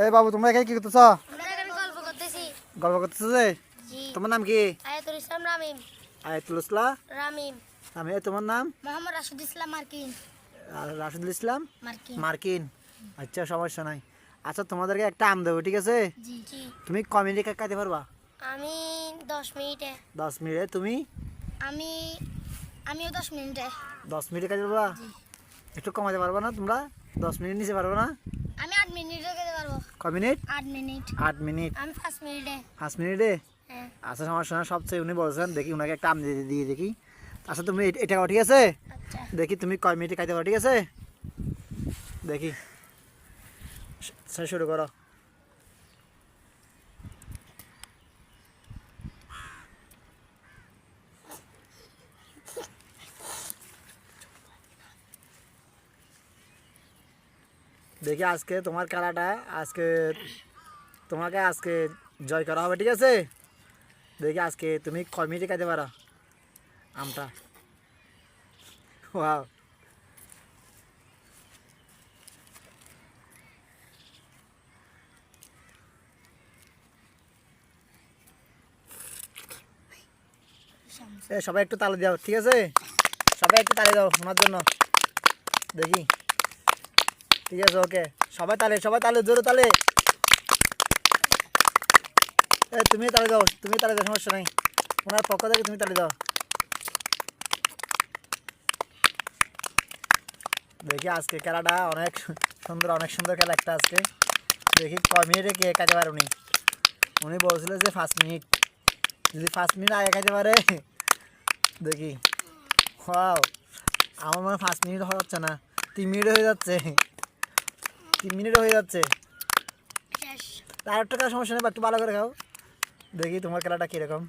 এই বাবু তোমরা এখানে কি করতেছ? গল্প করতেছি। গল্প করতেছো যে? তোমার নাম কি? আয়াতুল ইসলাম রামিম। আয়াতুল ইসলাম রামিম। আমি তোমার নাম? মোহাম্মদ রাশিদুল ইসলাম মার্কিন। রাশিদুল ইসলাম মার্কিন। মার্কিন। আচ্ছা সমস্যা নাই। আচ্ছা তোমাদেরকে একটা আম দেবো, ঠিক আছে? জি জি। তুমি ক মিনিটে কাটতে পারবা? আমি 10 মিনিটে। 10 মিনিটে। তুমি? আমিও 10 মিনিটে। 10 মিনিটে কাটতে পারবা? জি। একটু কমাতে পারবা না তোমরা? 10 মিনিট নিচে পারবে না? আমি 8 মিনিটে খেতে পারবো। ক মিনিট? 8 মিনিট। 8 মিনিট। আমি 5 মিনিটে। 5 মিনিটে? হ্যাঁ। আচ্ছা সমস্যা না, সবচেয়ে উনি বলছেন, দেখি উনাকে একটা আম দিয়ে দেখি। আচ্ছা তুমি এটা খাও, ঠিক আছে? আচ্ছা। দেখি তুমি কয় মিনিটে খাইতে পারো, ঠিক আছে? দেখি শুরু করো। দেখি আজকে তোমার খেলাটা তোমাকে জয় করা হবে, ঠিক আছে? দেখি আজকে তুমি কয় মিনিটে খাইতে পারো আমটা। ওয়াও, সবাই একটু তালি দাও, ঠিক আছে? সবাই একটু তালি দাও ওনার জন্য। দেখি, ঠিক আছে, ওকে। সবাই তালে জোরে তালে। তুমি তালে দাও, সমস্যা নাই। ওনার পক্ষ থেকে তুমি তালে দাও। দেখি আজকে খেলাটা অনেক সুন্দর খেলা একটা আজকে। দেখি কয় মিনিটে কে খাইতে পারে উনি বলছিল যে 5 মিনিট। যদি 5 মিনিট আগে খাইতে পারে, দেখি। ওয়াও, আমার মনে 5 মিনিট হচ্ছে না, 3 মিনিট হয়ে যাচ্ছে। 3 মিনিট হয়ে যাচ্ছে। তার একটা সমস্যা নেই, একটু ভালো করে খাও। দেখি তোমার খেলাটা কিরকম।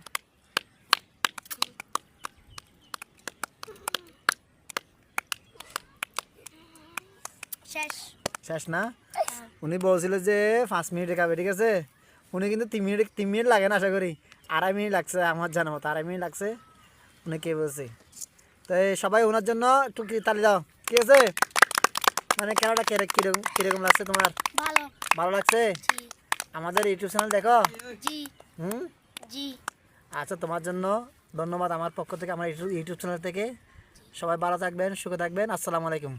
শেষ না? উনি বলছিল যে 5 মিনিটে খাবে, ঠিক আছে? উনি কিন্তু 3 মিনিট লাগে না, আশা করি 2.5 মিনিট লাগছে আমার জানা মতো। 2.5 মিনিট লাগছে উনি কে বলছে। তো সবাই ওনার জন্য একটু তালি দাও, ঠিক আছে? মানে খেলাটা কিরকম লাগছে তোমার? ভালো লাগছে? আমাদের ইউটিউব চ্যানেল দেখো? জি। আচ্ছা তোমার জন্য ধন্যবাদ আমার পক্ষ থেকে, আমার ইউটিউব চ্যানেল থেকে। সবাই ভালো থাকবেন, সুখে থাকবেন। আসসালামু আলাইকুম।